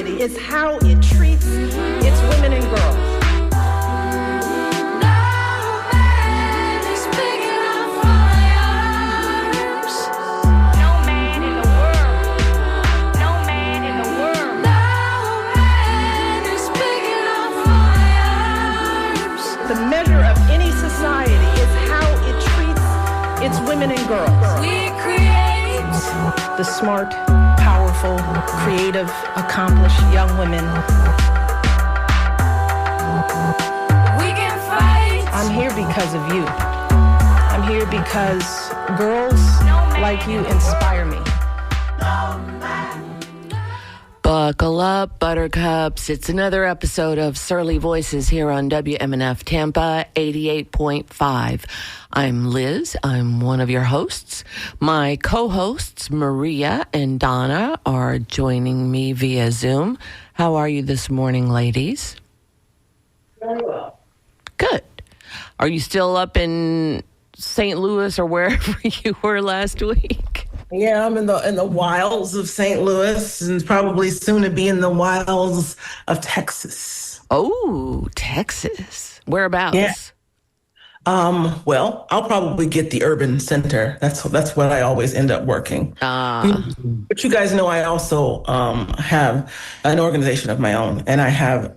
society is how it treats its women and girls. The measure of any society is how it treats its women and girls. We create the smart, powerful, creative, accomplished young women. We can fight. I'm here because of you. I'm here because girls like you inspire me. Buckle up, buttercups. It's another episode of Surly Voices here on WMNF Tampa 88.5. I'm Liz. I'm one of your hosts. My co-hosts, Maria and Donna, are joining me via Zoom. How are you this morning, ladies? Very well. Good. Are you still up in St. Louis or wherever you were last week? Yeah, I'm in the wilds of St. Louis and probably soon to be in the wilds of Texas. Oh, Texas. Whereabouts? Yeah. Well, I'll probably get the urban center. That's what I always end up working. But you guys know I also have an organization of my own, and I have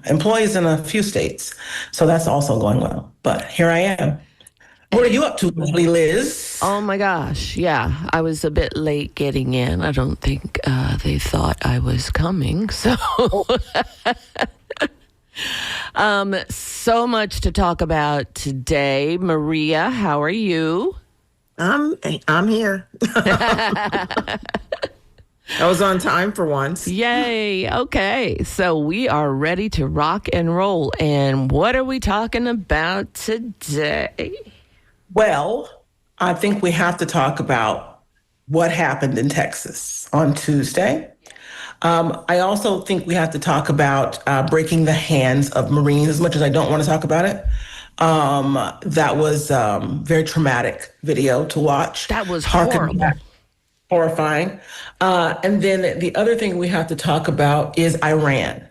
employees in a few states. So that's also going well. But here I am. What are you up to, Liz? Oh my gosh, yeah. I was a bit late getting in. I don't think they thought I was coming. So so much to talk about today. Maria, how are you? I'm here. I was on time for once. Yay. Okay. So we are ready to rock and roll. And what are we talking about today? Well, I think we have to talk about what happened in Texas on Tuesday. I also think we have to talk about breaking the hands of Marines, as much as I don't want to talk about it. That was very traumatic video to watch. That was horrible. Horrifying. And then the other thing we have to talk about is Iran.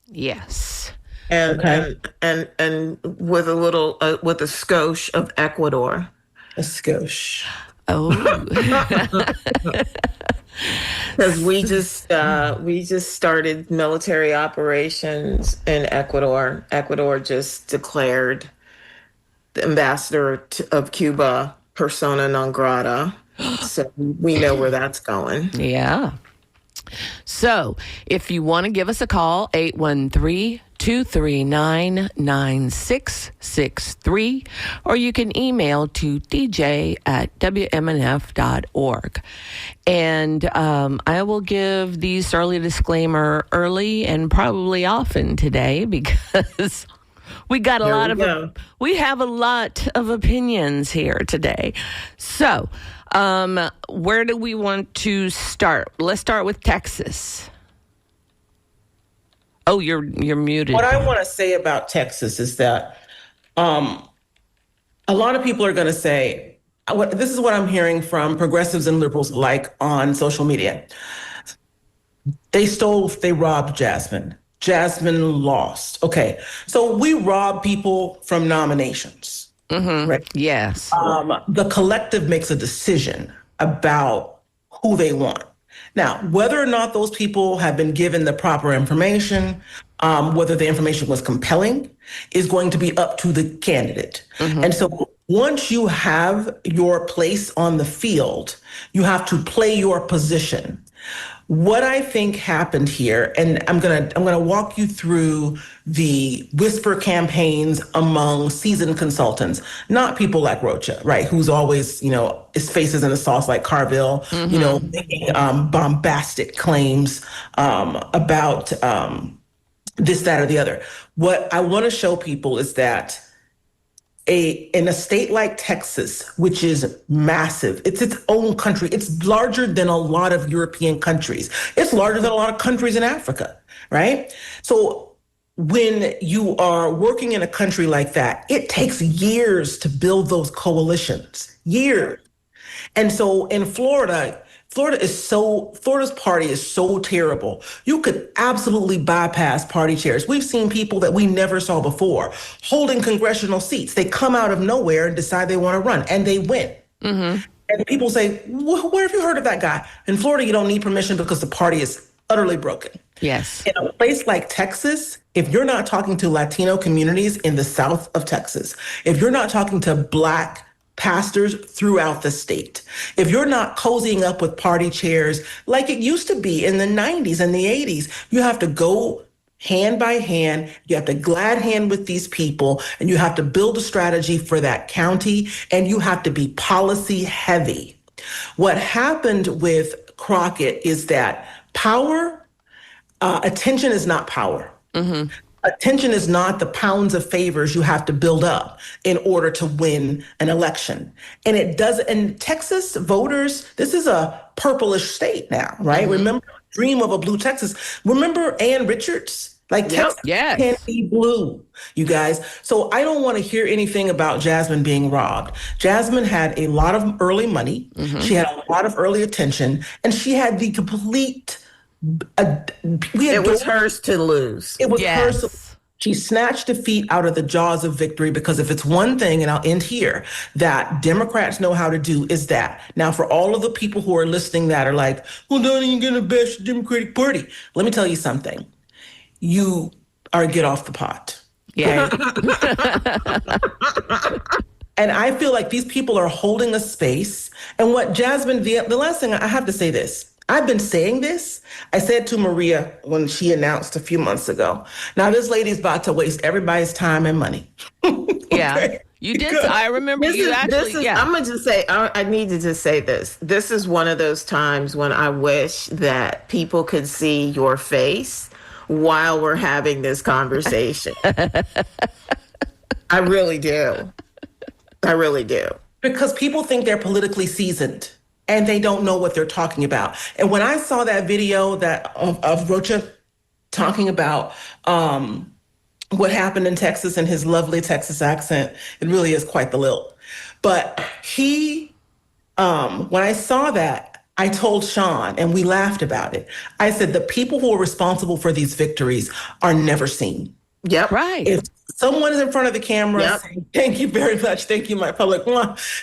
Yes. And with a little with a skosh of Ecuador. A skosh. Oh. Because we just started military operations in Ecuador. Ecuador just declared the ambassador of Cuba persona non grata. So we know where that's going. Yeah. So if you want to give us a call, 813-239-9663, or you can email to dj@wmnf.org. And I will give the early disclaimer early and probably often today because we have a lot of opinions here today. So where do we want to start? Let's start with Texas. Oh, you're muted. What I want to say about Texas is that a lot of people are going to say, this is what I'm hearing from progressives and liberals alike on social media. They robbed Jasmine. Jasmine lost. Okay, so we rob people from nominations. Mm-hmm. Right? Yes. The collective makes a decision about who they want. Now, whether or not those people have been given the proper information, whether the information was compelling, is going to be up to the candidate. Mm-hmm. And so once you have your place on the field, you have to play your position. What I think happened here, and I'm gonna walk you through the whisper campaigns among seasoned consultants, not people like Rocha, right? Who's always, his face is in the sauce like Carville, mm-hmm. Making bombastic claims about this, that, or the other. What I want to show people is that in a state like Texas, which is massive, it's its own country. It's larger than a lot of European countries. It's larger than a lot of countries in Africa, right? So when you are working in a country like that, it takes years to build those coalitions, years. And so in Florida, Florida's party is so terrible. You could absolutely bypass party chairs. We've seen people that we never saw before holding congressional seats. They come out of nowhere and decide they want to run, and they win. And people say, where have you heard of that guy? In Florida, you don't need permission because the party is utterly broken. Yes. In a place like Texas, if you're not talking to Latino communities in the south of Texas, if you're not talking to Black pastors throughout the state, if you're not cozying up with party chairs like it used to be in the 90s and the 80s, you have to go hand by hand, you have to glad hand with these people, and you have to build a strategy for that county, and you have to be policy heavy. What happened with Crockett is that attention is not power. Attention is not the pounds of favors you have to build up in order to win an election. And it does, and Texas voters, this is a purplish state now, right? Remember, dream of a blue Texas. Remember Ann Richards? Like Texas can be blue, you guys. So I don't want to hear anything about Jasmine being robbed. Jasmine had a lot of early money. She had a lot of early attention, and she had the complete it was hers to lose. It was hers. She snatched defeat out of the jaws of victory, because if it's one thing, and I'll end here, that Democrats know how to do is that. Now, for all of the people who are listening that are like, well, don't even gonna bash the Democratic Party. Let me tell you something. You are get off the pot. Yeah. And I feel like these people are holding a space. And what Jasmine, the last thing I have to say this. I've been saying this. I said to Maria when she announced a few months ago, now this lady's about to waste everybody's time and money. Yeah. You did. I remember you actually. I'm going to just say, I need to just say this. This is one of those times when I wish that people could see your face while we're having this conversation. I really do. I really do. Because people think they're politically seasoned, and they don't know what they're talking about. And when I saw that video of Rocha talking about what happened in Texas in his lovely Texas accent, it really is quite the lilt. But when I saw that, I told Sean, and we laughed about it. I said, the people who are responsible for these victories are never seen. Yep. Right. If someone is in front of the camera saying, thank you very much, thank you, my public,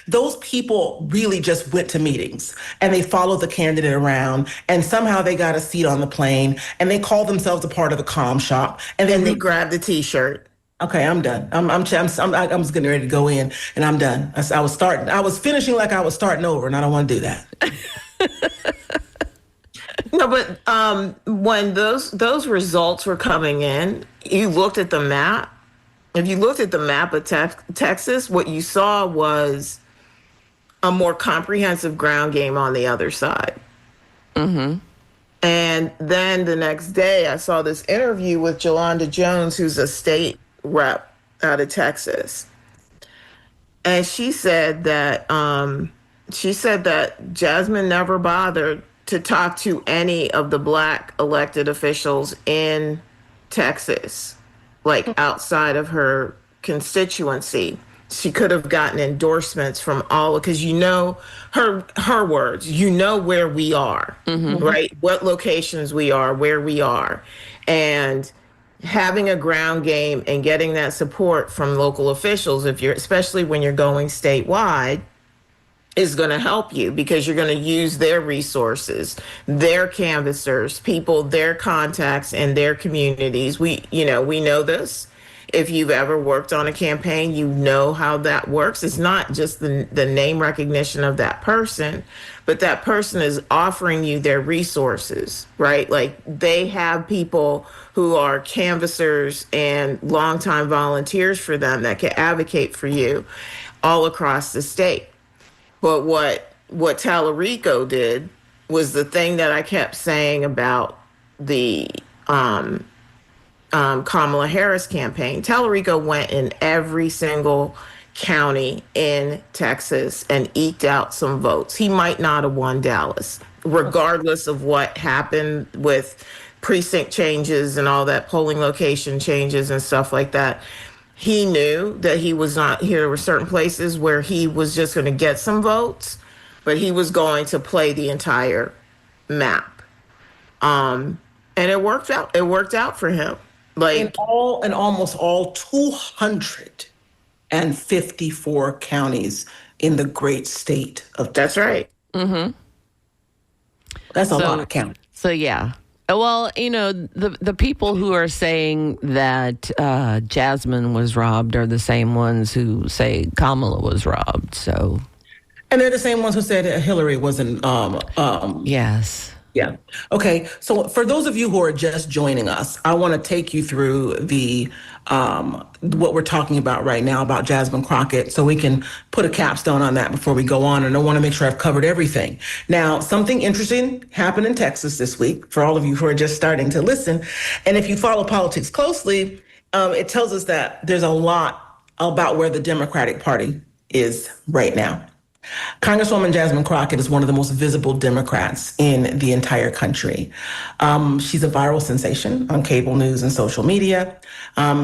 those people really just went to meetings and they followed the candidate around, and somehow they got a seat on the plane, and they called themselves a part of the comm shop, and then they grabbed the T-shirt. Okay, I'm done. I'm just getting ready to go in, and I'm done. I was finishing like I was starting over, and I don't want to do that. No, but when those results were coming in, you looked at the map. If you looked at the map of Texas, what you saw was a more comprehensive ground game on the other side. And then the next day, I saw this interview with Jolanda Jones, who's a state rep out of Texas, and she said that Jasmine never bothered to talk to any of the Black elected officials in Texas, like outside of her constituency. She could have gotten endorsements from all, because her words, where we are, right? What locations we are, where we are. And having a ground game and getting that support from local officials, especially when you're going statewide, is going to help you, because you're going to use their resources, their canvassers, their contacts in their communities. We know this. If you've ever worked on a campaign, you know how that works. It's not just the name recognition of that person, but that person is offering you their resources, right? Like, they have people who are canvassers and longtime volunteers for them that can advocate for you all across the state. But what Tallarico did was the thing that I kept saying about the Kamala Harris campaign. Tallarico went in every single county in Texas and eked out some votes. He might not have won Dallas, regardless of what happened with precinct changes and all that, polling location changes and stuff like that. He knew that he was not here. There were certain places where he was just going to get some votes, but he was going to play the entire map. And it worked out. It worked out for him. Like in almost all 254 counties in the great state of Texas. that's right. That's a lot of counties. So yeah. Well, the people who are saying that Jasmine was robbed are the same ones who say Kamala was robbed. So, And they're the same ones who said that Hillary wasn't. yes. Yeah. Okay. So for those of you who are just joining us, I want to take you through the what we're talking about right now about Jasmine Crockett, so we can put a capstone on that before we go on. And I want to make sure I've covered everything. Now, something interesting happened in Texas this week for all of you who are just starting to listen. And if you follow politics closely, it tells us that there's a lot about where the Democratic Party is right now. Congresswoman Jasmine Crockett is one of the most visible Democrats in the entire country. She's a viral sensation on cable news and social media.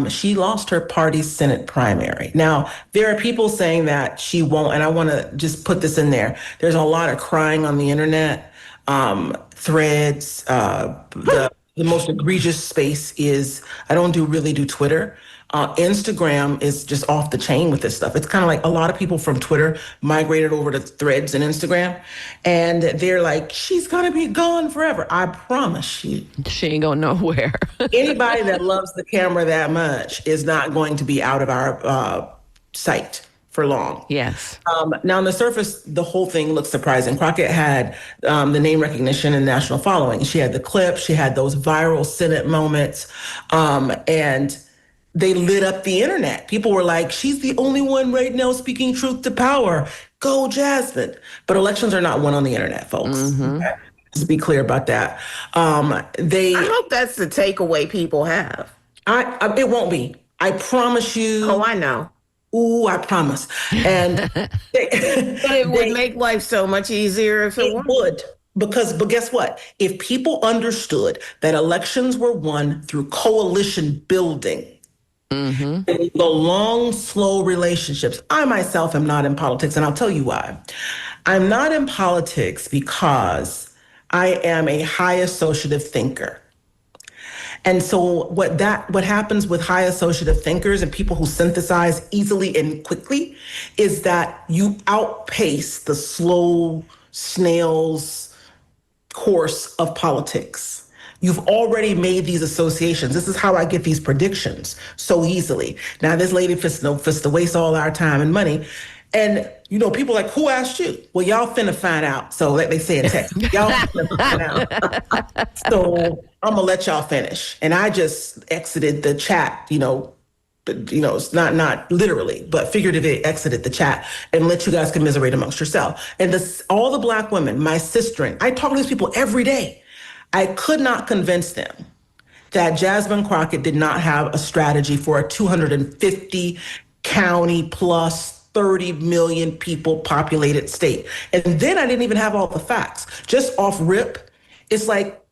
She lost her party's Senate primary. Now, there are people saying that she won't, and I want to just put this in there. There's a lot of crying on the internet, threads. The most egregious space is, I don't really do Twitter. Instagram is just off the chain with this stuff. It's kind of like a lot of people from Twitter migrated over to Threads and Instagram, and they're like, she's gonna be gone forever. I promise you. She ain't going nowhere. Anybody that loves the camera that much is not going to be out of our sight for long. Yes. Now, on the surface, the whole thing looks surprising. Crockett had the name recognition and national following. She had the clip. She had those viral Senate moments, and they lit up the internet. People were like, she's the only one right now speaking truth to power. Go, Jasmine. But elections are not won on the internet, folks. Okay? Just be clear about that. I hope that's the takeaway people have. It won't be. I promise you. Oh, I know. Ooh, I promise. And But it would make life so much easier if it were. would. But guess what? If people understood that elections were won through coalition building, the long, slow relationships. I myself am not in politics, and I'll tell you why. I'm not in politics because I am a high associative thinker. And so what happens with high associative thinkers and people who synthesize easily and quickly is that you outpace the slow snail's course of politics. You've already made these associations. This is how I get these predictions so easily. Now, this lady fits to waste all our time and money. And, people are like, who asked you? Well, y'all finna find out. So like they say in Texas, y'all finna find out. So I'm gonna let y'all finish. And I just exited the chat, it's not literally, but figuratively exited the chat and let you guys commiserate amongst yourself. And all the Black women, my sister, I talk to these people every day. I could not convince them that Jasmine Crockett did not have a strategy for a 250 county plus 30 million people populated state. And then I didn't even have all the facts. Just off rip, it's like,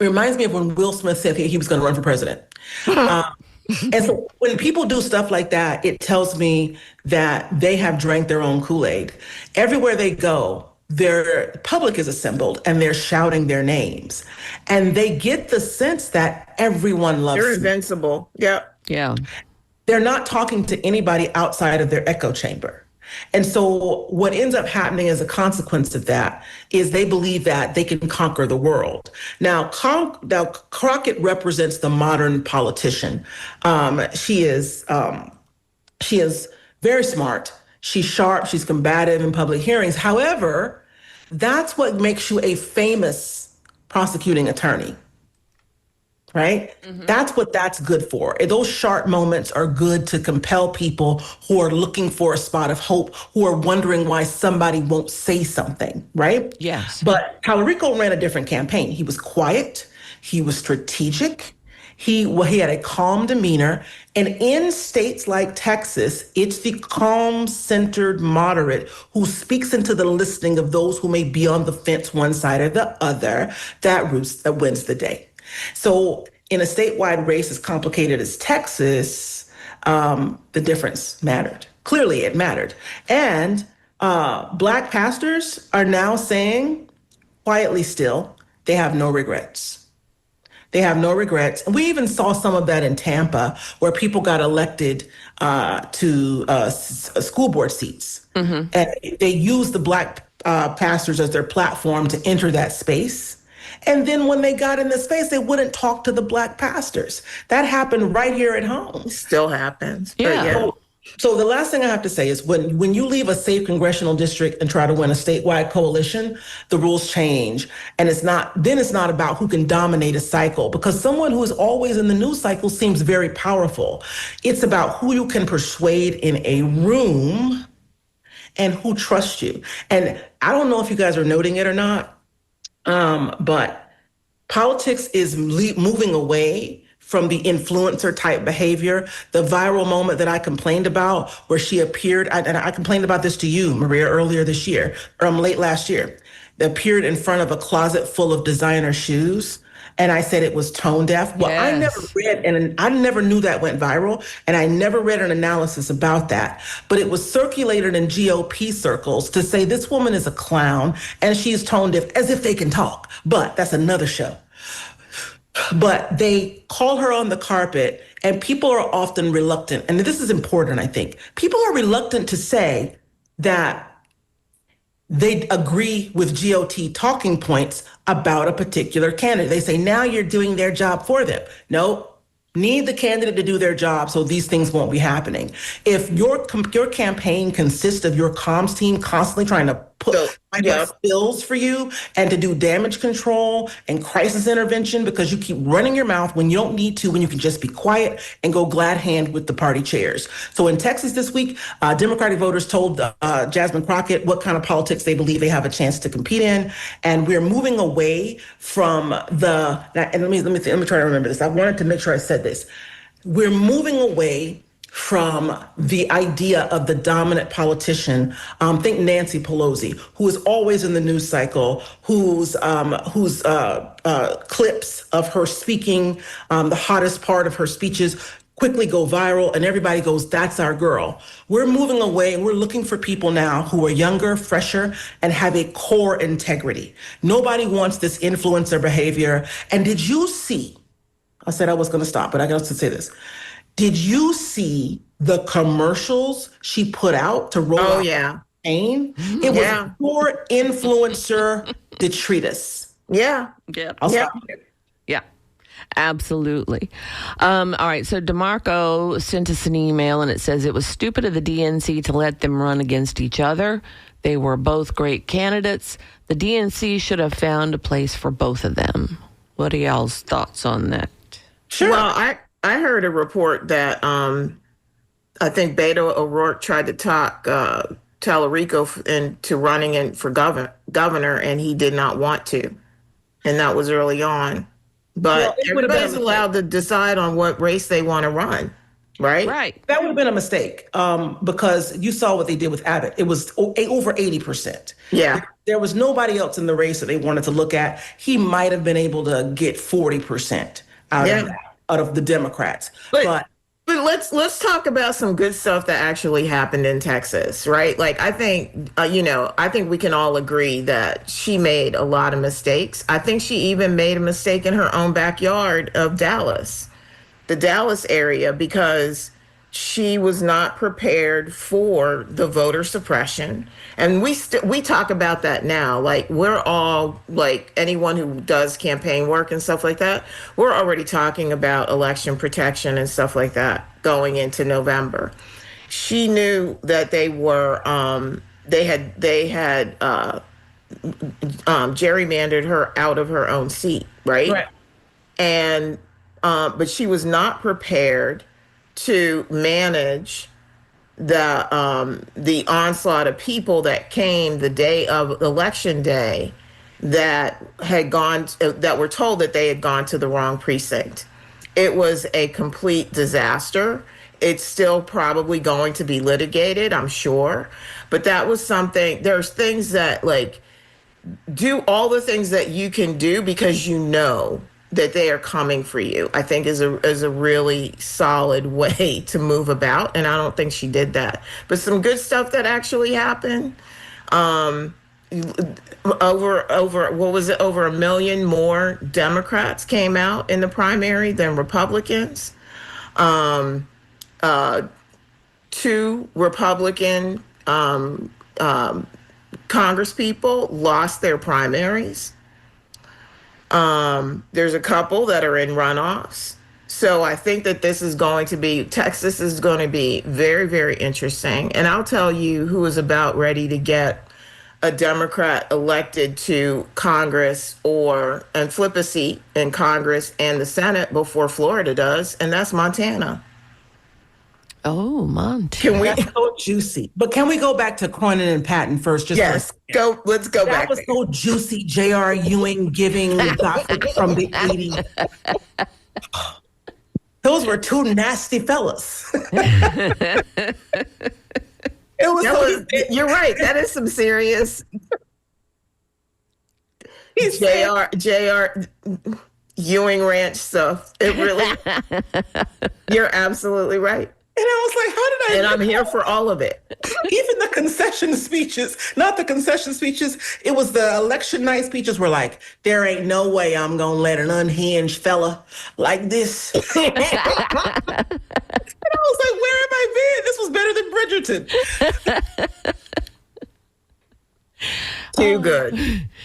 it reminds me of when Will Smith said he was going to run for president. And so when people do stuff like that, it tells me that they have drank their own Kool-Aid. Everywhere they go, their public is assembled and they're shouting their names. And they get the sense that everyone loves They're me. invincible. Yeah. Yeah. They're not talking to anybody outside of their echo chamber. And so what ends up happening as a consequence of that is they believe that they can conquer the world. Now, Crockett represents the modern politician. She is very smart. She's sharp. She's combative in public hearings. However, that's what makes you a famous prosecuting attorney. Right? That's what that's good for. And those sharp moments are good to compel people who are looking for a spot of hope, who are wondering why somebody won't say something, right? Yes. But Talarico ran a different campaign. He was quiet. He was strategic. He had a calm demeanor. And in states like Texas, it's the calm, centered moderate who speaks into the listening of those who may be on the fence one side or the other that wins the day. So in a statewide race as complicated as Texas, the difference mattered. Clearly it mattered. And Black pastors are now saying, quietly still, they have no regrets. They have no regrets. And we even saw some of that in Tampa, where people got elected to school board seats. And they used the Black pastors as their platform to enter that space. And then when they got in the space, they wouldn't talk to the Black pastors. That happened right here at home. Still happens. Yeah. So the last thing I have to say is when you leave a safe congressional district and try to win a statewide coalition, the rules change. And it's not about who can dominate a cycle, because someone who is always in the news cycle seems very powerful. It's about who you can persuade in a room and who trusts you. And I don't know if you guys are noting it or not, but politics is moving away from the influencer type behavior. The viral moment that I complained about, where she appeared, and I complained about this to you, Maria, earlier this year, or late last year, that appeared in front of a closet full of designer shoes. And I said it was tone deaf. Well, I never read, and I never knew that went viral, and I never read an analysis about that. But it was circulated in GOP circles to say this woman is a clown and she's tone deaf, as if they can talk. But that's another show. But they call her on the carpet, and people are often reluctant. And this is important, I think. People are reluctant to say that they agree with GOT talking points about a particular candidate. They say, now you're doing their job for them. No, need the candidate to do their job so these things won't be happening. If your campaign consists of your comms team constantly trying to put bills for you and to do damage control and crisis intervention because you keep running your mouth when you don't need to, when you can just be quiet and go glad hand with the party chairs. So in Texas this week, Democratic voters told Jasmine Crockett what kind of politics they believe they have a chance to compete in. And we're moving away from and let me try to remember this. I wanted to make sure I said this. We're moving away from the idea of the dominant politician. Think Nancy Pelosi, who is always in the news cycle, whose clips of her speaking, the hottest part of her speeches, quickly go viral, and everybody goes, that's our girl. We're moving away, and we're looking for people now who are younger, fresher, and have a core integrity. Nobody wants this influencer behavior. And did you see, I said I was going to stop, but I got to say this. Did you see the commercials she put out to roll out the campaign? It was poor influencer detritus. Yeah. I'll stop here. Yeah, absolutely. All right, so DeMarco sent us an email, and it says it was stupid of the DNC to let them run against each other. They were both great candidates. The DNC should have found a place for both of them. What are y'all's thoughts on that? Sure. Well, I heard a report that I think Beto O'Rourke tried to talk Tallarico into running for governor, and he did not want to. And that was early on. But everybody's allowed to decide on what race they want to run, right? Right. That would have been a mistake because you saw what they did with Abbott. It was over 80%. Yeah. There was nobody else in the race that they wanted to look at. He might have been able to get 40% out of the Democrats. But let's talk about some good stuff that actually happened in Texas, right? Like, I think, I think we can all agree that she made a lot of mistakes. I think she even made a mistake in her own backyard of Dallas, the Dallas area, because she was not prepared for the voter suppression. And we talk about that now. Like, we're all, like, anyone who does campaign work and stuff like that, we're already talking about election protection and stuff like that going into November. She knew that they were, they had gerrymandered her out of her own seat, right? And, but she was not prepared to manage the onslaught of people that came the day of election day that were told that they had gone to the wrong precinct. It was a complete disaster. It's still probably going to be litigated, I'm sure. But that was something, there's things that, like, do all the things that you can do because you know that they are coming for you, I think is a really solid way to move about. And I don't think she did that. But some good stuff that actually happened. Over what was it? Over 1 million more Democrats came out in the primary than Republicans. 2 Republican Congress people lost their primaries. There's a couple that are in runoffs. So I think that Texas is going to be very, very interesting. And I'll tell you who is about ready to get a Democrat elected to Congress and flip a seat in Congress and the Senate before Florida does, and that's Montana. Oh, Montana. That's so juicy. But can we go back to Cronin and Patton first? Let's go back. That was so juicy. J.R. Ewing giving gossip from the 80s. Those were 2 nasty fellas. You're right. That is some serious J.R. Ewing Ranch stuff. It really. You're absolutely right. And I was like, how did I? And I'm here for all of it. Even the concession speeches, not the concession speeches, it was the election night speeches were like, there ain't no way I'm going to let an unhinged fella like this. And I was like, where have I been? This was better than Bridgerton. Too good.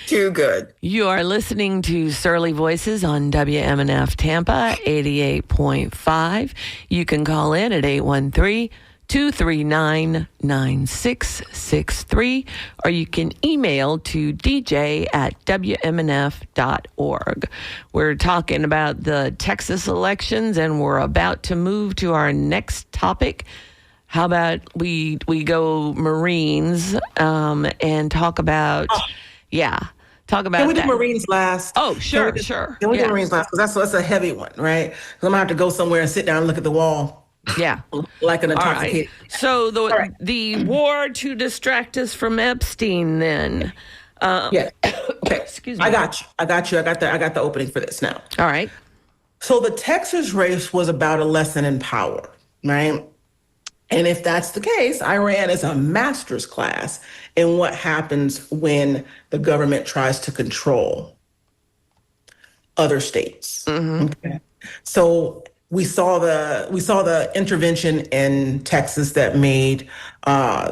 Too good. You are listening to Surly Voices on WMNF Tampa 88.5. You can call in at 813-239-9663, or you can email to dj@wmnf.org. We're talking about the Texas elections, and we're about to move to our next topic. How about we go Marines and talk about, talk about. Can we do that. Marines last? Oh, sure. Can we do Marines last? Because that's a heavy one, right? 'Cause I'm going to have to go somewhere and sit down and look at the wall. Yeah. Like an All intoxicated. right. So the war to distract us from Epstein then. Yeah. Okay. Excuse me. I got you. I got the opening for this now. All right. So the Texas race was about a lesson in power, right? And if that's the case, Iran is a master's class in what happens when the government tries to control other states. Okay. So we saw the intervention in Texas that made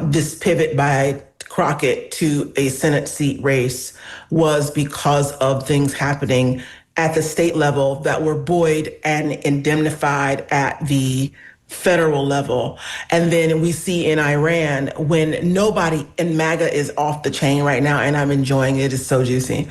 this pivot by Crockett to a Senate seat race was because of things happening at the state level that were buoyed and indemnified at the federal level. And then we see in Iran when nobody in MAGA is off the chain right now, and I'm enjoying it. It's so juicy.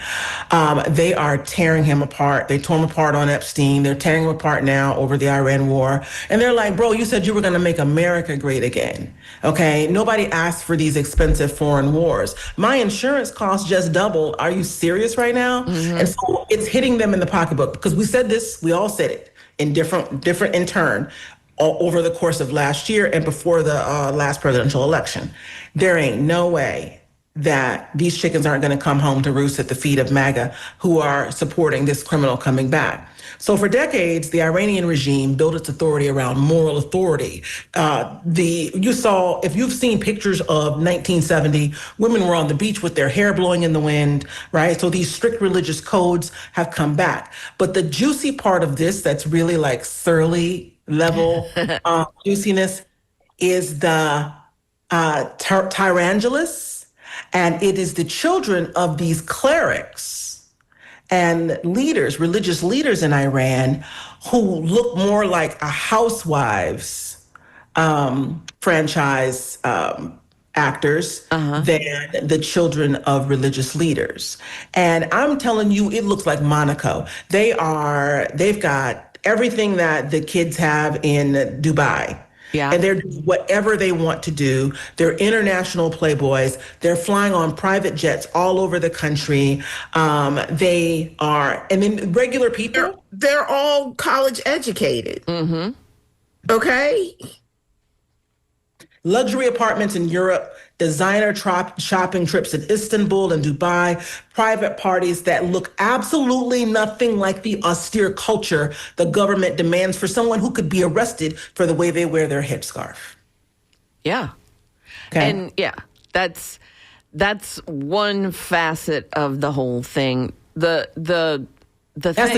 They are tearing him apart. They tore him apart on Epstein. They're tearing him apart now over the Iran war. And they're like, bro, you said you were going to make America great again. Okay. Nobody asked for these expensive foreign wars. My insurance costs just doubled. Are you serious right now? And so it's hitting them in the pocketbook because we said this, we all said it in different in turn. Over the course of last year and before the last presidential election. There ain't no way that these chickens aren't going to come home to roost at the feet of MAGA who are supporting this criminal coming back. So for decades, the Iranian regime built its authority around moral authority. If you've seen pictures of 1970, women were on the beach with their hair blowing in the wind, right? So these strict religious codes have come back. But the juicy part of this that's really like surly level juiciness is the Tyrangelus, and it is the children of these clerics and leaders, religious leaders in Iran, who look more like a Housewives franchise actors than the children of religious leaders. And I'm telling you, it looks like Monaco. They've got everything that the kids have in Dubai. Yeah. And they're doing whatever they want to do. They're international playboys. They're flying on private jets all over the country. They are, and then regular people. They're all college educated. Okay? luxury apartments in Europe, designer shopping trips in Istanbul and Dubai, private parties that look absolutely nothing like the austere culture the government demands for someone who could be arrested for the way they wear their headscarf. Yeah. Okay. And yeah, that's one facet of the whole thing. That's the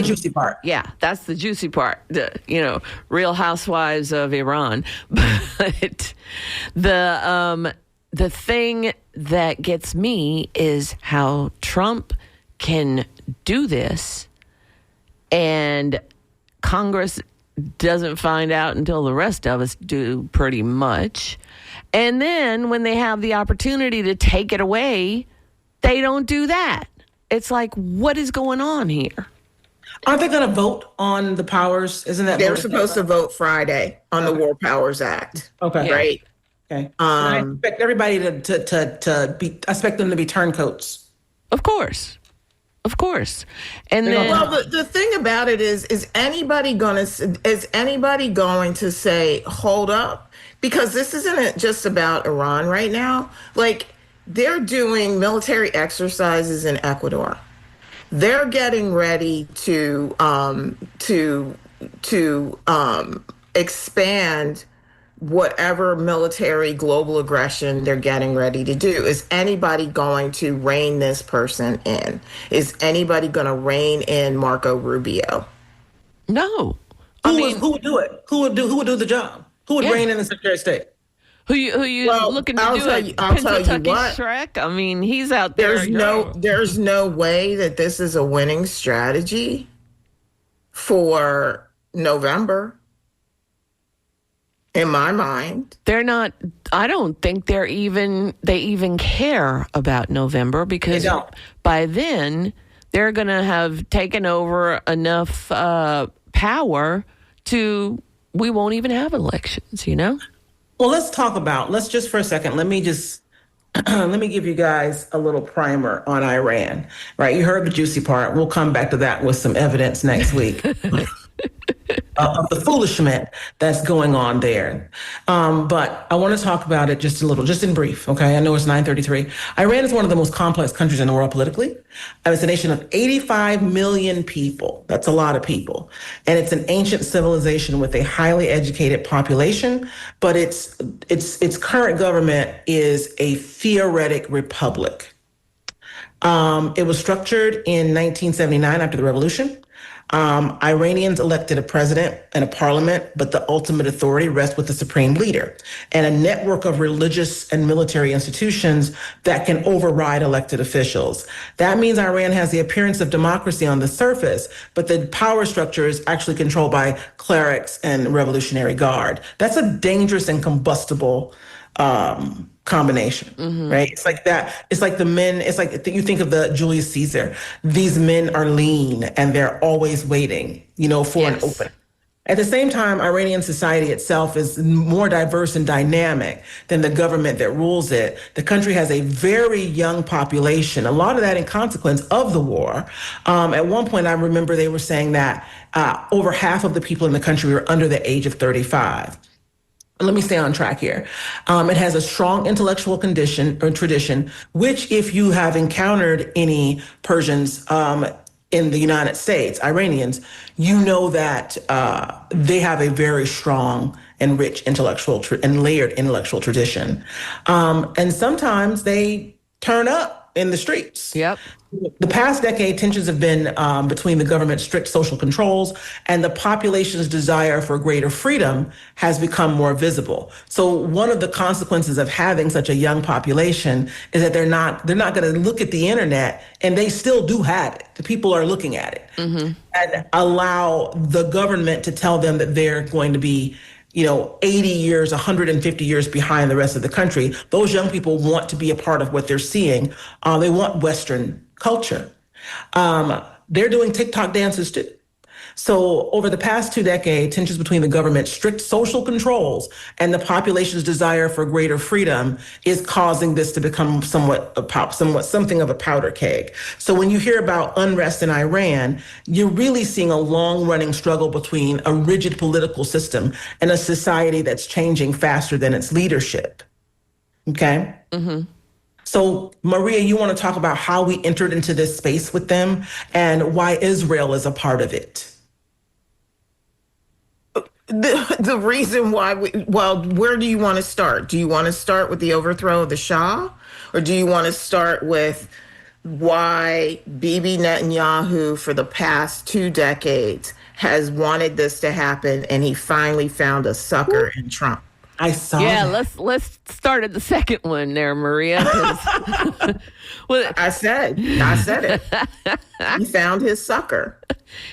juicy part. Yeah, that's the juicy part. Real Housewives of Iran. But the thing that gets me is how Trump can do this and Congress doesn't find out until the rest of us do, pretty much. And then when they have the opportunity to take it away, they don't do that. It's like, what is going on here? Aren't they going to vote on the powers? Isn't that They're supposed to vote Friday on the War Powers Act. Okay. Right. Okay. I expect everybody to be. I expect them to be turncoats. Of course. And then, well, the thing about it is anybody going to say, hold up? Because this isn't just about Iran right now. Like, they're doing military exercises in Ecuador. They're getting ready to expand whatever military global aggression they're getting ready to do. Is anybody going to rein this person in? Is anybody going to rein in Marco Rubio? no. Who would do it? Who would do the job? Who would rein in the Secretary of State? Who you looking to I'll do tell a you what. Shrek? I mean, he's out there. There's no way that this is a winning strategy for November. In my mind, They're not. I don't think they even care about November, because They don't. by then they're going to have taken over enough power to. We won't even have elections. Well, let's just for a second, let me give you guys a little primer on Iran, right? You heard the juicy part. We'll come back to that with some evidence next week of the foolishment that's going on there. But I want to talk about it just a little, just in brief, okay? I know it's 9:33. Iran is one of the most complex countries in the world politically. It's a nation of 85 million people. That's a lot of people. And it's an ancient civilization with a highly educated population, but its current government is a theoretic republic. It was structured in 1979 after the revolution. Iranians elected a president and a parliament, but the ultimate authority rests with the supreme leader and a network of religious and military institutions that can override elected officials. That means Iran has the appearance of democracy on the surface, but the power structure is actually controlled by clerics and Revolutionary Guard. That's a dangerous and combustible combination, right? It's like that. It's like the men, it's like you think of the Julius Caesar. These men are lean and they're always waiting, for an opening. At the same time, Iranian society itself is more diverse and dynamic than the government that rules it. The country has a very young population, a lot of that in consequence of the war. At one point, I remember they were saying that over half of the people in the country were under the age of 35. Let me stay on track here. It has a strong intellectual tradition, which if you have encountered any Persians in the United States, Iranians, you know that they have a very strong and rich intellectual and layered intellectual tradition. And sometimes they turn up in the streets. Yep. The past decade, tensions have been between the government's strict social controls and the population's desire for greater freedom has become more visible. So one of the consequences of having such a young population is that they're not going to look at the internet, and they still do have it. The people are looking at it and allow the government to tell them that they're going to be 80 years, 150 years behind the rest of the country. Those young people want to be a part of what they're seeing. They want Western culture. They're doing TikTok dances too. So over the past 2 decades, tensions between the government's strict social controls and the population's desire for greater freedom is causing this to become somewhat something of a powder keg. So when you hear about unrest in Iran, you're really seeing a long-running struggle between a rigid political system and a society that's changing faster than its leadership. Okay? Mm-hmm. So, Maria, you want to talk about how we entered into this space with them and why Israel is a part of it? The reason why where do you want to start? Do you want to start with the overthrow of the Shah? Or do you want to start with why Bibi Netanyahu for the past 2 decades has wanted this to happen and he finally found a sucker in Trump? I saw that. Let's start at the second one there, Maria. Well, I said it. He found his sucker.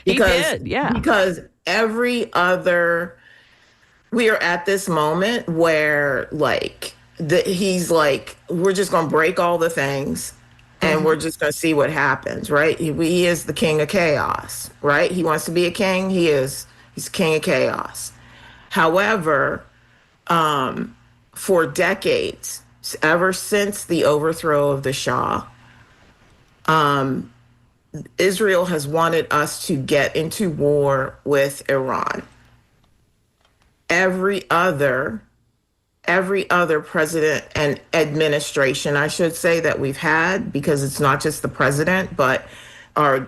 Because, he did, yeah. Because we are at this moment where he's like, we're just going to break all the things and we're just going to see what happens, right? He is the king of chaos, right? He wants to be a king. He's king of chaos. However, for decades, ever since the overthrow of the Shah, Israel has wanted us to get into war with Iran. Every other president and administration, I should say, that we've had, because it's not just the president, but our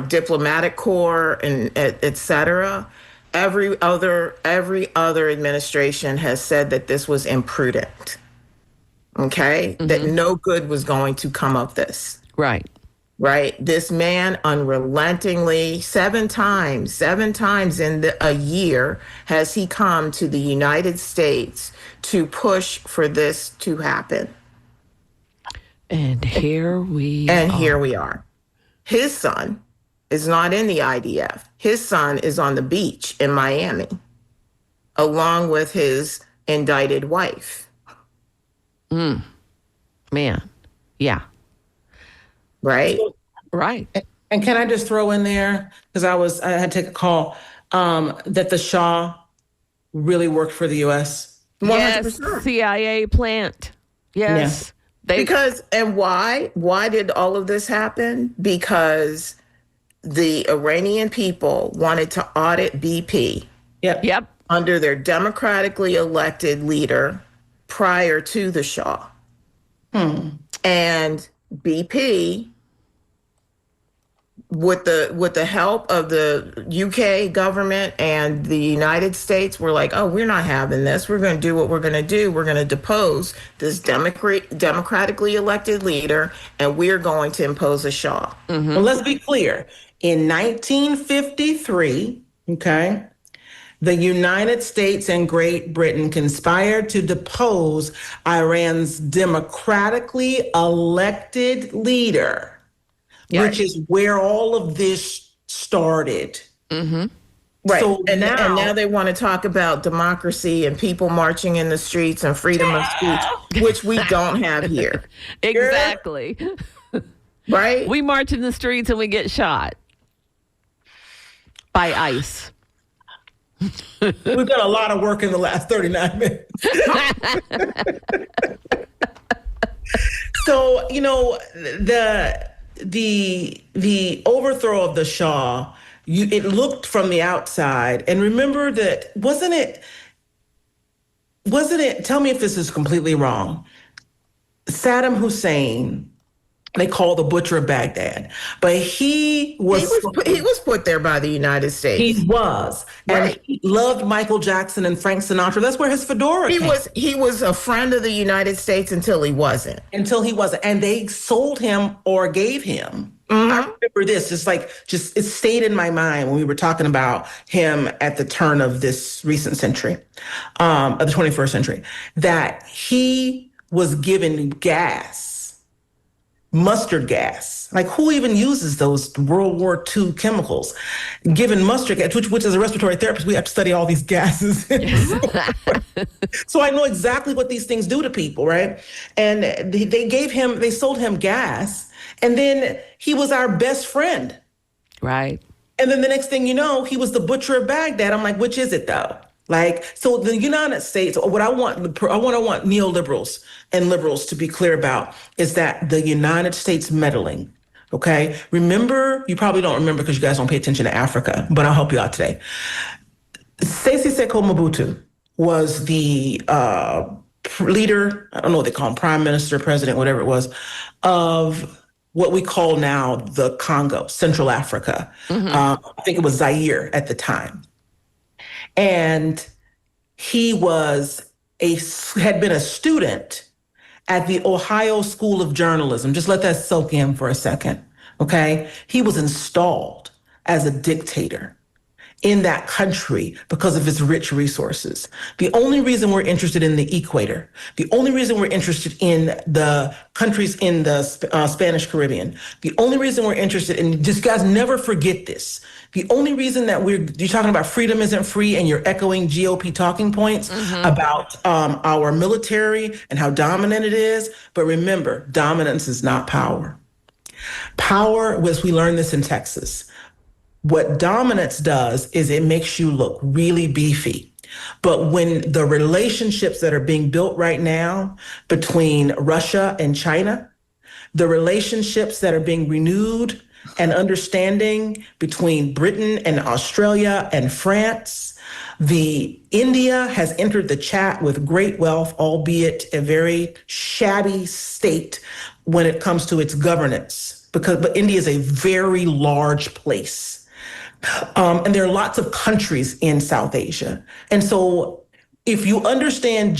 diplomatic corps and et cetera. Every other administration has said that this was imprudent. Okay? Mm-hmm. That no good was going to come of this. Right. Right? This man unrelentingly, 7 times in a year has he come to the United States to push for this to happen. And here we are. His son is not in the IDF. His son is on the beach in Miami, along with his indicted wife. Man. Yeah. Right? Right. And can I just throw in there, because I had to take a call, that the Shah really worked for the U.S.? 100%. Yes, CIA plant. Yes. Yeah. Why did all of this happen? Because the Iranian people wanted to audit BP. Yep. Under their democratically elected leader prior to the Shah. And BP, with the help of the UK government and the United States, were like, oh, we're not having this. We're going to do what we're going to do. We're going to depose this democratically elected leader, and we're going to impose a Shah. Mm-hmm. Well, let's be clear. In 1953, okay, the United States and Great Britain conspired to depose Iran's democratically elected leader, which is where all of this started. Mm-hmm. Right. So now they want to talk about democracy and people marching in the streets and freedom of speech, which we don't have here. Exactly. Right? We march in the streets and we get shot by ICE. We've done a lot of work in the last 39 minutes. So, the overthrow of the Shah, it looked from the outside, and remember that wasn't it, tell me if this is completely wrong, Saddam Hussein, they call the Butcher of Baghdad, but he was put there by the United States. He was, right. And he loved Michael Jackson and Frank Sinatra. That's where his fedora came. He was a friend of the United States until he wasn't. And they sold him or gave him. Mm-hmm. I remember this. It stayed in my mind when we were talking about him at the turn of this recent century, of the 21st century, that he was given mustard gas. Like, who even uses those World War II chemicals? Given mustard gas, which as a respiratory therapist, we have to study all these gases. So I know exactly what these things do to people, right? And they sold him gas, and then he was our best friend. Right. And then the next thing you know, he was the butcher of Baghdad. I'm like, which is it though? Like, so the United States, what I want neoliberals and liberals to be clear about is that the United States meddling, okay? Remember, you probably don't remember because you guys don't pay attention to Africa, but I'll help you out today. Sese Seko Mobutu was the leader, I don't know what they call him, prime minister, president, whatever it was, of what we call now the Congo, Central Africa. I think it was Zaire at the time. And he had been a student at the Ohio School of Journalism. Just let that soak in for a second, okay? He was installed as a dictator in that country because of its rich resources. The only reason we're interested in the equator, the only reason we're interested in the countries in the Spanish Caribbean, the only reason we're interested in, just guys never forget this. The only reason that you're talking about freedom isn't free and you're echoing GOP talking points about our military and how dominant it is. But remember, dominance is not power. Power, as we learned this in Texas, what dominance does is it makes you look really beefy. But when the relationships that are being built right now between Russia and China, the relationships that are being renewed and understanding between Britain and Australia and France, India has entered the chat with great wealth, albeit a very shabby state when it comes to its governance, but India is a very large place. And there are lots of countries in South Asia. And so if you understand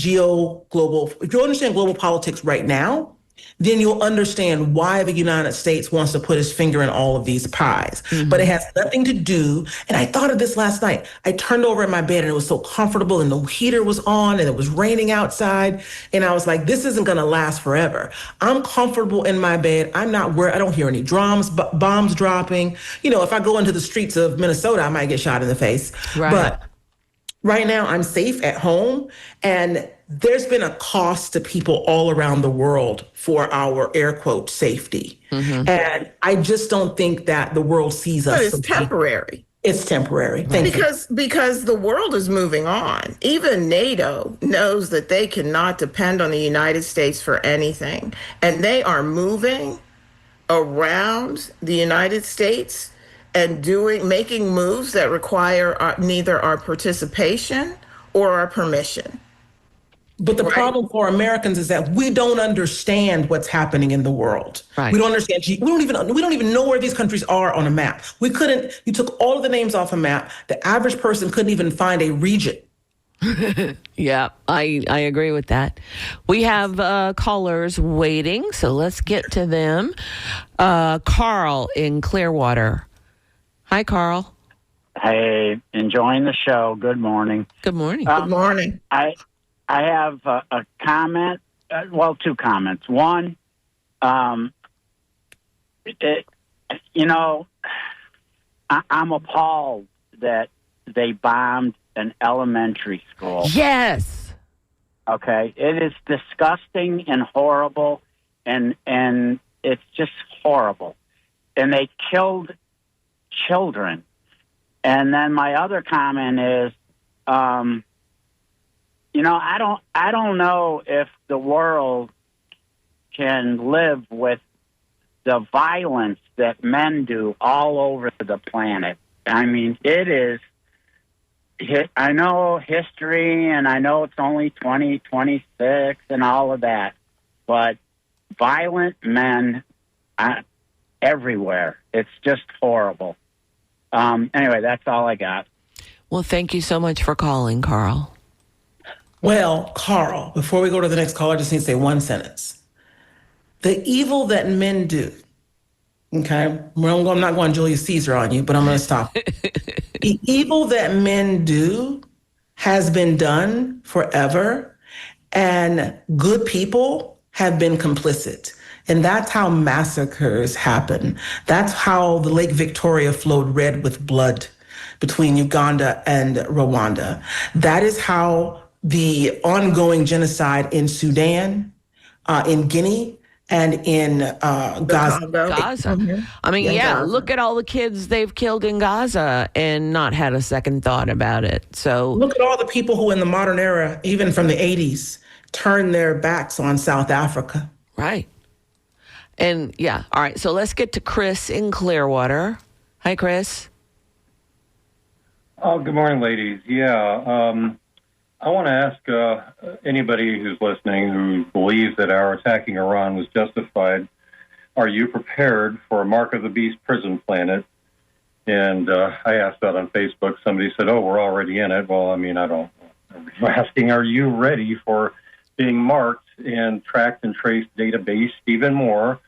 global politics right now, then you'll understand why the United States wants to put his finger in all of these pies. But it has nothing to do, and I thought of this last night. I turned over in my bed and it was so comfortable and the heater was on and it was raining outside. And I was like, this isn't gonna last forever. I'm comfortable in my bed. I'm not worried. I don't hear any bombs dropping. You know, if I go into the streets of Minnesota, I might get shot in the face. Right. But right now I'm safe at home, and there's been a cost to people all around the world for our air quote safety. And I just don't think that the world sees us. But it's temporary. It's temporary. Because the world is moving on. Even NATO knows that they cannot depend on the United States for anything. And they are moving around the United States and making moves that require neither our participation or our permission. But the problem for Americans is that we don't understand what's happening in the world. Right. We don't understand. We don't even know where these countries are on a map. You took all of the names off a map. The average person couldn't even find a region. Yeah, I agree with that. We have callers waiting, so let's get to them. Carl in Clearwater. Hi, Carl. Hey, enjoying the show. Good morning. Good morning. Good morning. I have a comment, two comments. One, I'm appalled that they bombed an elementary school. Yes. Okay. It is disgusting and horrible, and it's just horrible. And they killed children. And then my other comment is, I don't know if the world can live with the violence that men do all over the planet. I mean, it is, I know history and I know it's only 2026 and all of that, but violent men everywhere. It's just horrible. Anyway, that's all I got. Well, thank you so much for calling, Carl. Well, Carl, before we go to the next caller, I just need to say one sentence. The evil that men do, okay? Well, I'm not going Julius Caesar on you, but I'm going to stop. The evil that men do has been done forever, and good people have been complicit. And that's how massacres happen. That's how the Lake Victoria flowed red with blood between Uganda and Rwanda. That is how the ongoing genocide in Sudan, in Guinea, and in Gaza. Congo. Gaza. I mean, yeah, Gaza. look at all the kids they've killed in Gaza and not had a second thought about it. So Look at all the people who in the modern era, even from the 80s, turned their backs on South Africa. right. And yeah, all right. So let's get to Chris in Clearwater. Hi, Chris. Oh, good morning, ladies. Yeah, I want to ask anybody who's listening who believes that our attacking Iran was justified, are you prepared for a Mark of the Beast prison planet? And I asked that on Facebook. Somebody said, oh, we're already in it. Well, I mean, I don't know. I'm asking, are you ready for being marked and tracked and traced database even more?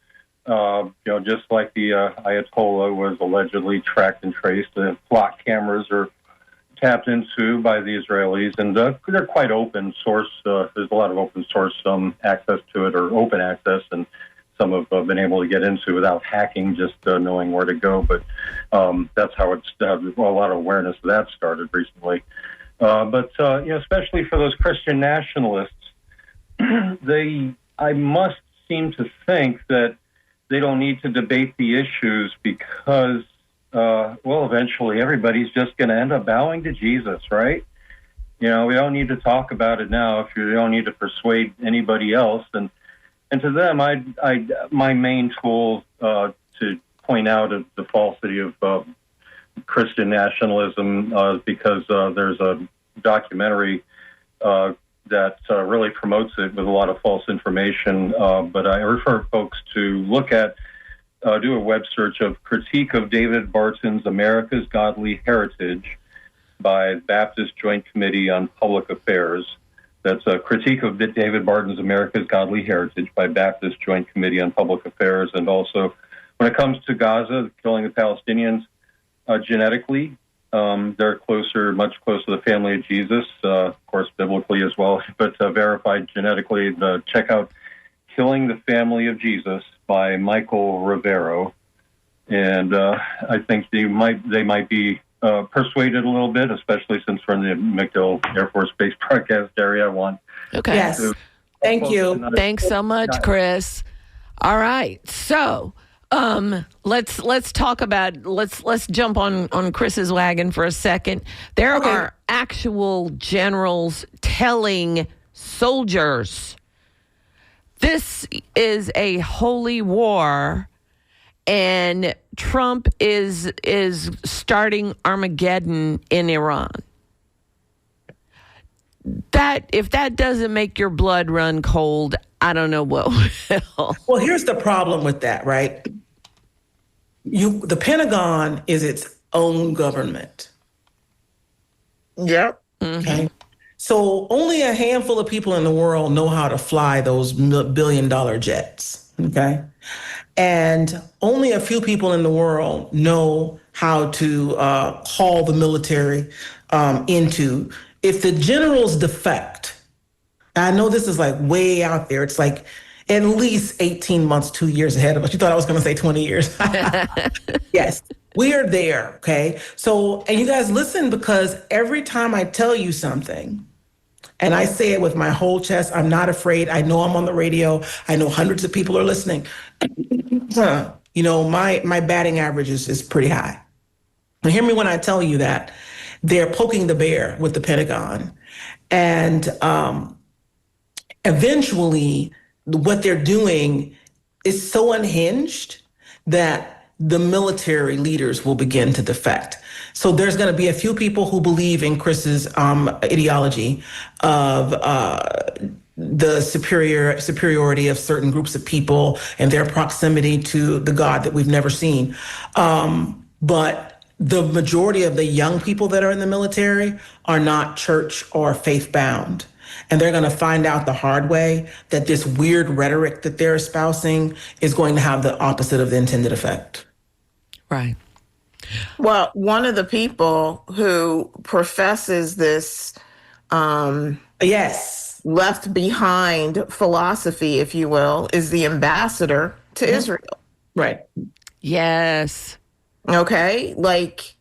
Just like the Ayatollah was allegedly tracked and traced, the flock cameras are tapped into by the Israelis, and they're quite open source. There's a lot of open source access to it, or open access, and some have been able to get into without hacking, just knowing where to go. But that's how it's a lot of awareness of that started recently. But especially for those Christian nationalists, I must seem to think that they don't need to debate the issues because, eventually everybody's just going to end up bowing to Jesus, right? We don't need to talk about it now if you don't need to persuade anybody else. And to them, my main tool to point out the falsity of Christian nationalism is because there's a documentary that really promotes it with a lot of false information. But I refer folks to look at, do a web search of Critique of David Barton's America's Godly Heritage by Baptist Joint Committee on Public Affairs. That's a Critique of David Barton's America's Godly Heritage by Baptist Joint Committee on Public Affairs. And also, when it comes to Gaza, killing the Palestinians genetically, they're much closer to the family of Jesus, of course, biblically as well, but verified genetically. Check out Killing the Family of Jesus by Michael Rivero. And I think they might be persuaded a little bit, especially since we're in the MacDill Air Force Base broadcast area. I want Okay. Yes. Thank you. Thanks so much, Chris. All right. So let's talk about let's jump on Chris's wagon for a second. There are actual generals telling soldiers this is a holy war and Trump is starting Armageddon in Iran. That if that doesn't make your blood run cold, I don't know what will. Well, here's the problem with that, right? The Pentagon is its own government. Yep. Okay. So only a handful of people in the world know how to fly those billion-dollar jets. Okay. And only a few people in the world know how to haul the military into. If the generals defect, I know this is like way out there. It's like at least 18 months, 2 years ahead of us. You thought I was going to say 20 years. Yes, we are there. Okay. So, and you guys listen, because every time I tell you something, and I say it with my whole chest, I'm not afraid. I know I'm on the radio. I know hundreds of people are listening. My batting average is pretty high. And hear me when I tell you that they're poking the bear with the Pentagon. And eventually, what they're doing is so unhinged that the military leaders will begin to defect. So there's going to be a few people who believe in Chris's ideology of the superiority of certain groups of people and their proximity to the God that we've never seen. But the majority of the young people that are in the military are not church or faith bound. And they're going to find out the hard way that this weird rhetoric that they're espousing is going to have the opposite of the intended effect. Right. Well, one of the people who professes this Yes. left behind philosophy, if you will, is the ambassador to Israel. Right. Yes. Okay? Like,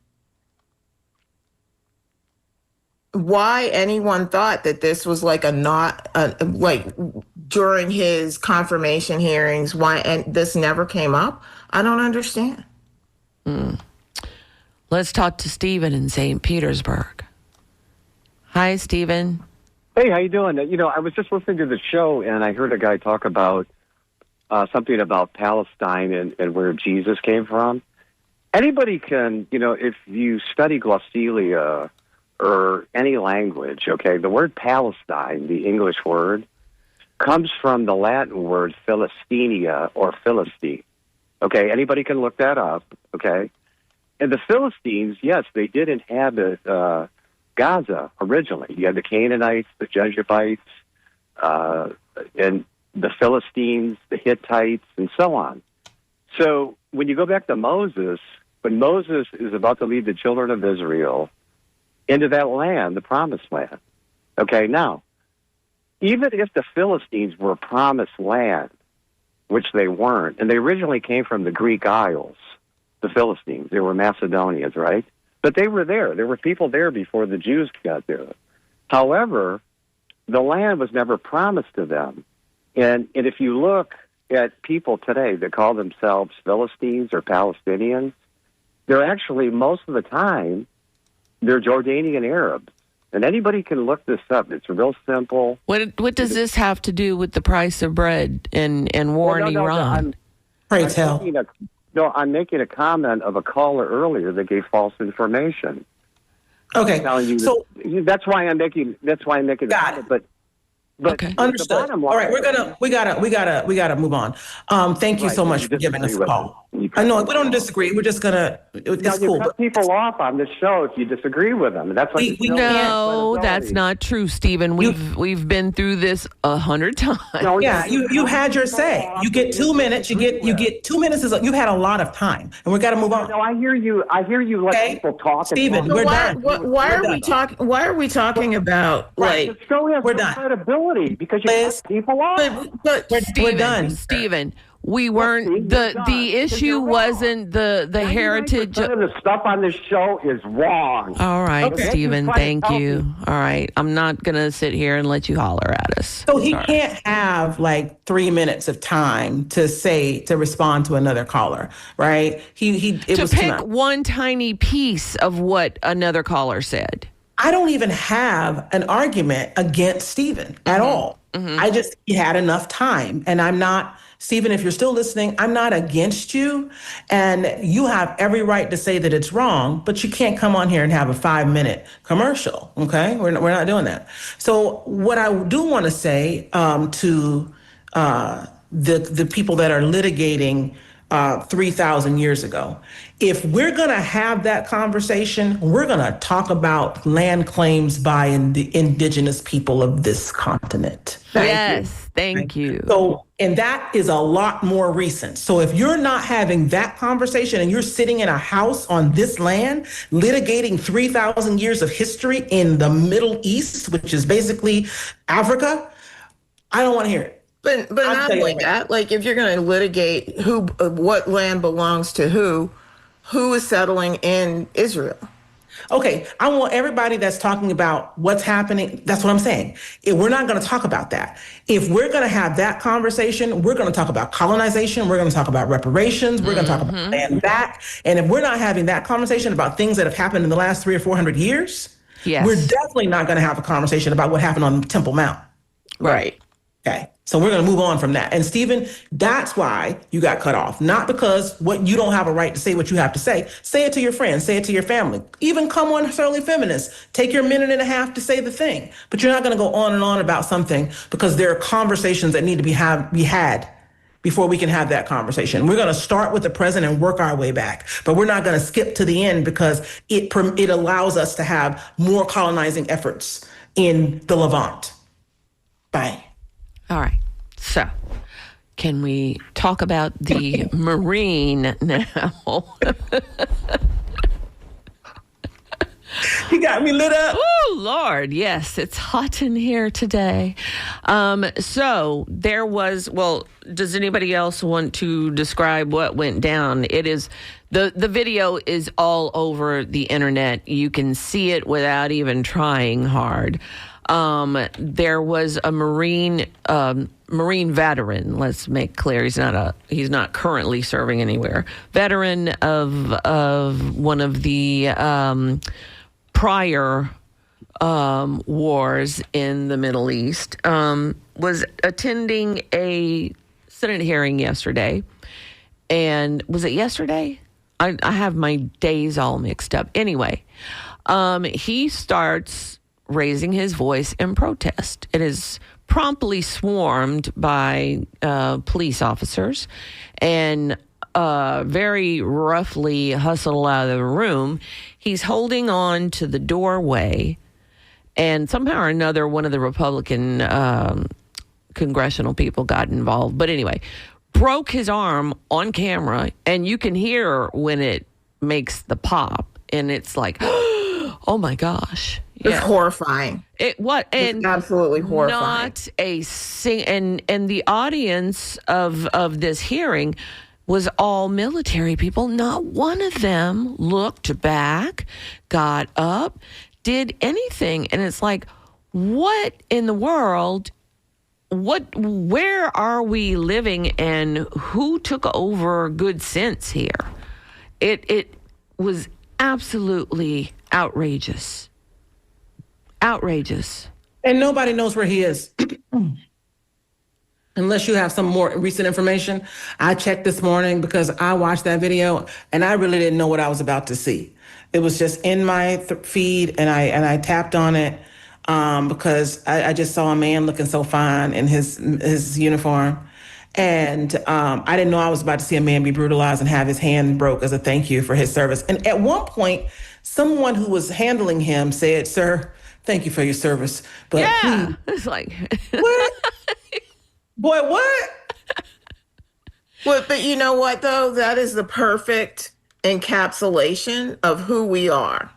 why anyone thought that this was like during his confirmation hearings, why and this never came up? I don't understand. Let's talk to Stephen in St. Petersburg. Hi, Stephen. Hey, how you doing? I was just listening to the show, and I heard a guy talk about something about Palestine and where Jesus came from. Anybody can, if you study glossolalia or any language, okay, the word Palestine, the English word, comes from the Latin word Philistinia or Philistine. Okay, anybody can look that up, okay? And the Philistines, yes, they did inhabit Gaza originally. You had the Canaanites, the Jebusites, and the Philistines, the Hittites, and so on. So when you go back to Moses, when Moses is about to lead the children of Israel into that land, the promised land, okay, now, even if the Philistines were promised land, which they weren't, and they originally came from the Greek Isles, the Philistines, they were Macedonians, right? But they were there. There were people there before the Jews got there. However, the land was never promised to them. And if you look at people today that call themselves Philistines or Palestinians, they're actually, most of the time, they're Jordanian Arabs. And anybody can look this up. It's real simple. What does this have to do with the price of bread and war in Iran? Pray tell. I'm making a comment of a caller earlier that gave false information. Okay. Telling you So that's why I'm making the comment. But Okay. understood. the bottom line, All right, we gotta move on. Thank you Right, so much you for giving us a disagree with call. it. You I know can- we don't disagree. We're just gonna. Now, It's you cool. cut But people off on this show if you disagree with them. That's like We No, credibility. that's not true, Stephen. We've been through this 100 times. No, yeah, you had your say. You get 2 minutes. You get 2 minutes. You've had a lot of time, and we got to move on. No, I hear you. Let Okay. people talk. Steven, and talk. we're why, done. why We're are we done. talking? Why are we talking about Right. like? The show has We're no done. credibility because you Liz. cut people off. But Stephen, done. Stephen, we weren't Steve, the you're done. the issue You're wrong. wasn't the heritage. 99% of the stuff on this show is wrong. All right, Okay. Stephen, Just try to thank help you. me. All right, I'm not gonna sit here and let you holler at us. So he Sorry. can't have like 3 minutes of time to respond to another caller, right? It To was too pick much. one tiny piece of what another caller said. I don't even have an argument against Stephen at all. I just he had enough time, and I'm not. Stephen, if you're still listening, I'm not against you, and you have every right to say that it's wrong, but you can't come on here and have a 5-minute commercial, okay? We're not doing that. So what I do want to say to the people that are litigating 3,000 years ago, if we're going to have that conversation, we're going to talk about land claims by the indigenous people of this continent. Thank you. So, and that is a lot more recent. So if you're not having that conversation and you're sitting in a house on this land, litigating 3,000 years of history in the Middle East, which is basically Africa, I don't want to hear it. But I'll not tell you only what. that. Like, if you're going to litigate what land belongs to who is settling in Israel? Okay, I want everybody that's talking about what's happening. That's what I'm saying. If we're not going to talk about that. If we're going to have that conversation, we're going to talk about colonization. We're going to talk about reparations. We're going to talk about land back. And if we're not having that conversation about things that have happened in the last 300 or 400 years, Yes. we're definitely not going to have a conversation about what happened on Temple Mount. Right. Okay. So we're going to move on from that. And Stephen, that's why you got cut off. Not because you don't have a right to say what you have to say. Say it to your friends. Say it to your family. Even come on Surly Feminist. Take your minute and a half to say the thing. But you're not going to go on and on about something because there are conversations that need to be had before we can have that conversation. We're going to start with the present and work our way back. But we're not going to skip to the end because it allows us to have more colonizing efforts in the Levant. Bye. All right. So, can we talk about the Marine now? You got me lit up. Oh, Lord. Yes, it's hot in here today. So there was, does anybody else want to describe what went down? It is, the video is all over the internet. You can see it without even trying hard. There was a Marine veteran. Let's make clear, he's not currently serving anywhere. Veteran of one of the prior wars in the Middle East, was attending a Senate hearing yesterday. And was it yesterday? I have my days all mixed up. Anyway, he starts raising his voice in protest. It is promptly swarmed by police officers and very roughly hustled out of the room. He's holding on to the doorway, and somehow or another, one of the Republican congressional people got involved. But anyway, broke his arm on camera, and you can hear when it makes the pop, and it's like, oh my gosh. It's horrifying. It's absolutely horrifying. Not and the audience of this hearing was all military people. Not one of them looked back, got up, did anything. And it's like, what in the world? Where are we living, and who took over good sense here? It was absolutely outrageous. Outrageous. And nobody knows where he is. Unless you have some more recent information. I checked this morning because I watched that video and I really didn't know what I was about to see. It was just in my feed, and I tapped on it because I just saw a man looking so fine in his uniform. And I didn't know I was about to see a man be brutalized and have his hand broke as a thank you for his service. And at one point, someone who was handling him said, "Sir, thank you for your service." But yeah, it's like, what? Boy, what? Well, but you know what, though? That is the perfect encapsulation of who we are.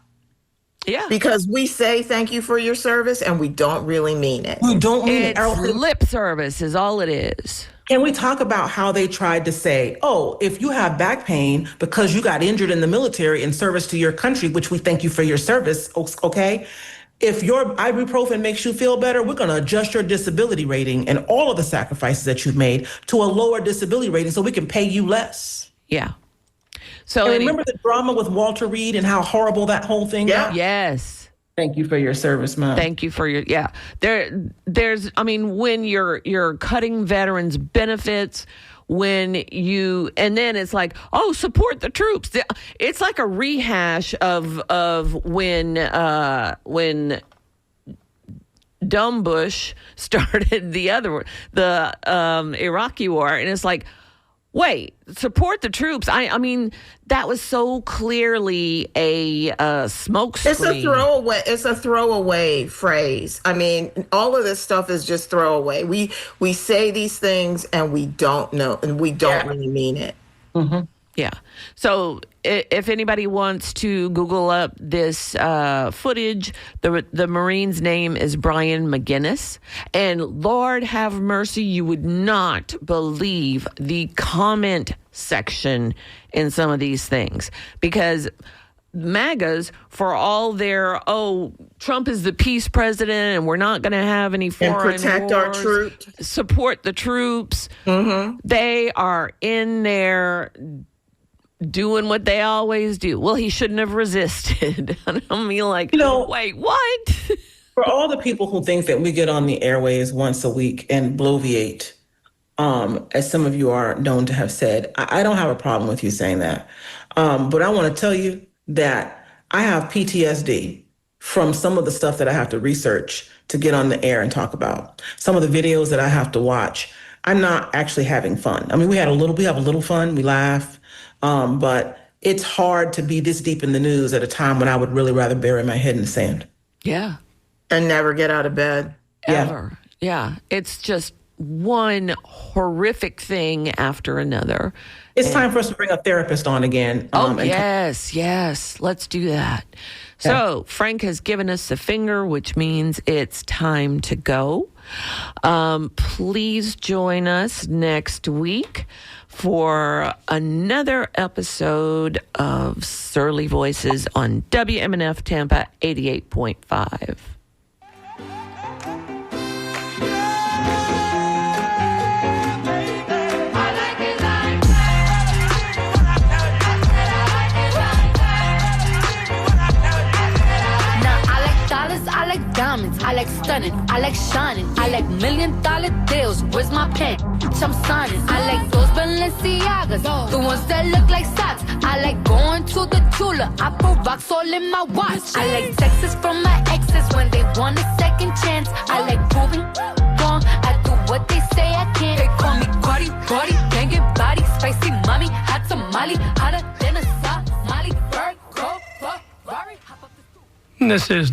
Yeah. Because we say thank you for your service, and we don't really mean it. We don't mean it. It's lip service is all it is. Can we talk about how they tried to say, oh, if you have back pain because you got injured in the military in service to your country, which we thank you for your service, okay? If your ibuprofen makes you feel better, we're going to adjust your disability rating and all of the sacrifices that you've made to a lower disability rating so we can pay you less. Yeah. So and remember the drama with Walter Reed and how horrible that whole thing got? Yes. Thank you for your service, man. Thank you for your, there's, I mean, when you're cutting veterans benefits, and then it's like, oh, support the troops. It's like a rehash of when Dumb Bush started the Iraqi war. And it's like, wait, support the troops. I mean, that was so clearly a smokescreen. It's a throwaway phrase. I mean, all of this stuff is just throwaway. We say these things and we don't know, and we don't really mean it. Mm-hmm. Yeah. So if anybody wants to Google up this footage, the Marine's name is Brian McGinnis. And Lord have mercy, you would not believe the comment section in some of these things. Because MAGAs, for all their, Trump is the peace president and we're not going to have any foreign and protect wars, our troops, support the troops, they are in there doing what they always do. Well, he shouldn't have resisted. I mean, like, wait, what? For all the people who think that we get on the airways once a week and bloviate, as some of you are known to have said, I don't have a problem with you saying that. But I want to tell you that I have PTSD from some of the stuff that I have to research to get on the air and talk about. Some of the videos that I have to watch. I'm not actually having fun. I mean, we have a little fun, we laugh. But it's hard to be this deep in the news at a time when I would really rather bury my head in the sand. Yeah. And never get out of bed. Ever. Yeah. It's just one horrific thing after another. It's time for us to bring a therapist on again. Yes. Let's do that. Okay. So Frank has given us the finger, which means it's time to go. Please join us next week for another episode of Surly Voices on WMNF Tampa 88.5. dollars, I like diamonds. I like stunning, I like shining. I like $1 million deals. Where's my pen? I'm signing. I like those Balenciagas, the ones that look like socks. I like going to the Tula. I put rocks all in my watch. I like texts from my exes when they want a second chance. I like proving wrong. I do what they say I can't. They call me Cardi, Cardi, banging body, spicy mommy, hot tamale, hotter than a Somali. Bird, go, Ferrari. This is